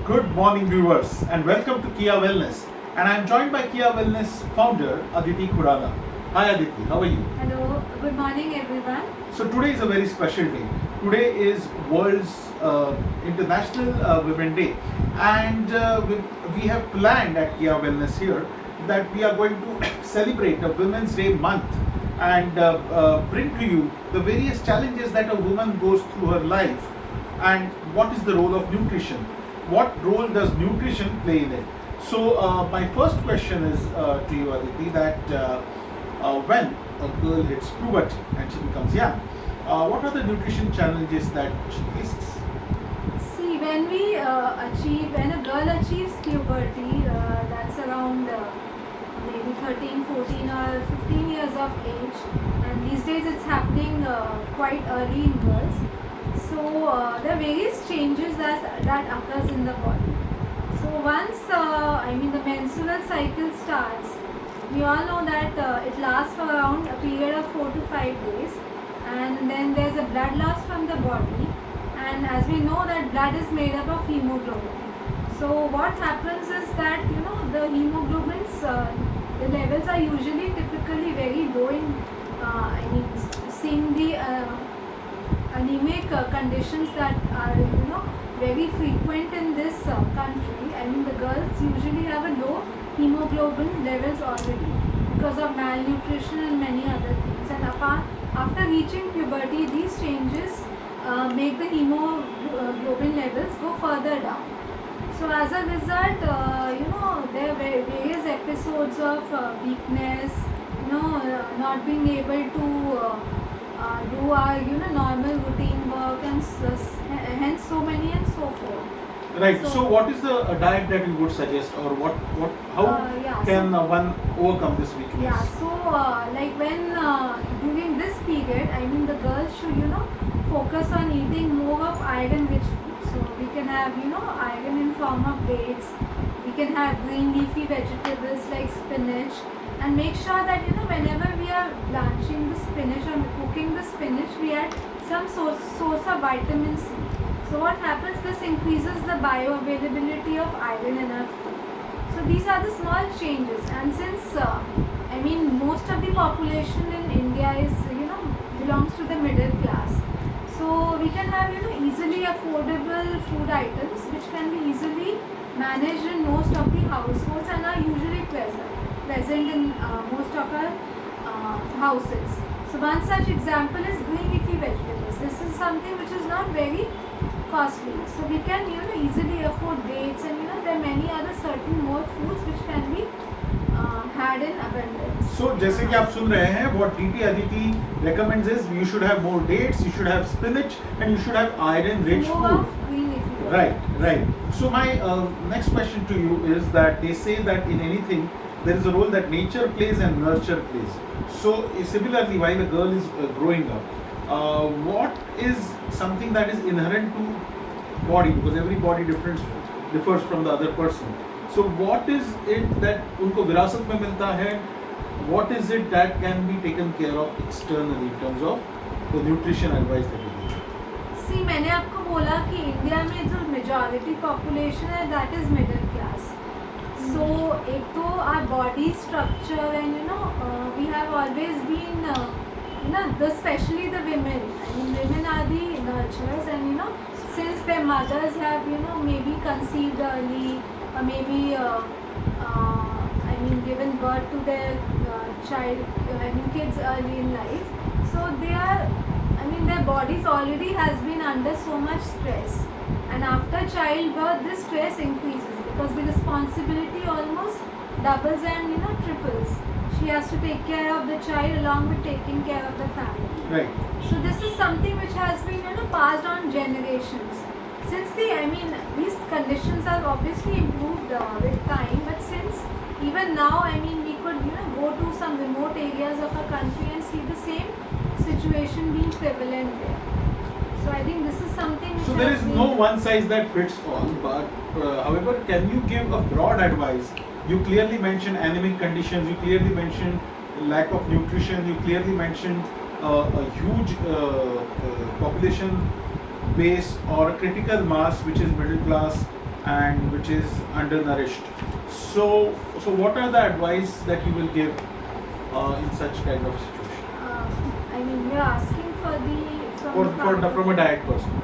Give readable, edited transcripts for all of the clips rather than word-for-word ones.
Good morning, viewers, and welcome to Kia Wellness. And I'm joined by Kia Wellness founder Aditi Khurana. Hi Aditi, how are you? Hello, good morning everyone. So today is a very special day. Today is World's International Women Day, and we have planned at Kia Wellness here that we are going to celebrate the Women's Day month and bring to you the various challenges that a woman goes through her life and what is the role of nutrition. What role does nutrition play in it? So my first question is to you, Aditi, that when a girl hits puberty and she becomes young, what are the nutrition challenges that she faces? See, when a girl achieves puberty, that's around maybe 13, 14 or 15 years of age, and these days it's happening quite early in girls. So there are various changes that occurs in the body. So once the menstrual cycle starts, we all know that it lasts for around a period of 4 to 5 days, and then there's a blood loss from the body, and as we know that blood is made up of hemoglobin. So what happens is that the hemoglobins, the levels are usually typically very low in seeing the anemic conditions that are very frequent in this country. The girls usually have a low hemoglobin levels already because of malnutrition and many other things. And after reaching puberty, these changes make the hemoglobin levels go further down. So as a result, there are various episodes of weakness, not being able to do our normal routine work, and hence so many and so forth. Right. So what is the diet that you would suggest, or how can one overcome this weakness? Yeah. So like when during this period, the girls should focus on eating more of iron-rich food. So we can have iron in form of dates. We can have green leafy vegetables like spinach, and make sure that whenever we are blanching the spinach or cooking the spinach, we add some source of vitamin C. So what happens? This increases the bioavailability of iron in our food. So these are the small changes, and since most of the population in India is belongs to the middle class, so we can have easily affordable food items which can be easily managed in most of the households and are usually present in most of our houses. So one such example is green leafy vegetables. This is something which is not very costly, so we can easily afford dates, and there are many other certain more foods which can be had in abundance. So जैसे कि आप सुन रहे हैं, what DT Aditi recommends is you should have more dates, you should have spinach, and you should have iron-rich food. Green leafy vegetables. Right. So my next question to you is that they say that in anything there is a role that nature plays and nurture plays. So similarly, while a girl is growing up, what is something that is inherent to body, because every body differs from the other person. So what is it that उनको विरासत में मिलता है? What is it that can be taken care of externally in terms of the nutrition advice that you give? See, मैंने आपको बोला कि India में जो मेजॉरिटी पॉपुलेशन है that is middle class. So एक तो our body structure, and we have always been especially the women. Women are the nurturers, and since their mothers have maybe conceived early, or maybe given birth to their kids early in life, so they are their bodies already has been under so much stress, and after childbirth this stress increases because the responsibility almost doubles and triples. She has to take care of the child along with taking care of the family. Right. So this is something which has been passed on generations. Since these conditions have obviously improved with time, but since even now we could go to some remote areas of our country and see the same situation being prevalent there. So I think this is something which so there is no one size that fits all, but however, can you give a broad advice? You clearly mentioned anemic conditions, you clearly mentioned lack of nutrition, you clearly mentioned a huge population base or a critical mass which is middle class and which is undernourished. So, what are the advice that you will give in such kind of situation I mean, you're asking for the from a diet perspective?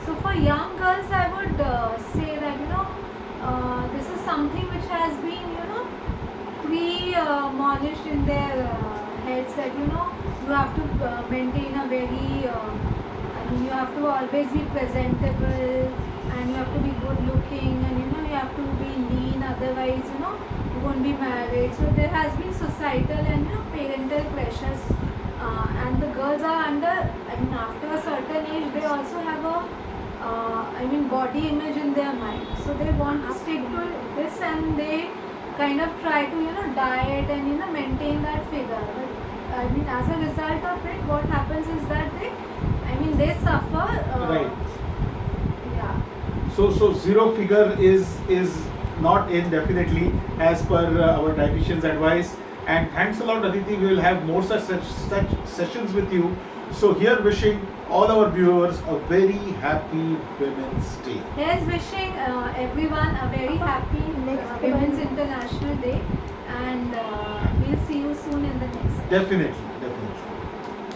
So for young girls, I would say that this is something which has been pre-admonished in their heads that you have to maintain a very I mean you have to always be presentable and you have to be good looking and you have to be lean, otherwise you won't be married. So there has been societal and parental pressures, and the girls are under, I mean after a certain age they also have a I mean body image in their mind, so they want to stick to this and they kind of try to diet and maintain that figure. But I mean as a result of it, what happens is that they suffer. Right. Yeah. So zero figure is not in, definitely, as per our dietitian's advice. And thanks a lot, Aditi. We will have more such sessions with you. So here, wishing all our viewers a very happy Women's Day. Here's wishing everyone a very happy Women's International Day, and we'll see you soon in the next. Definitely.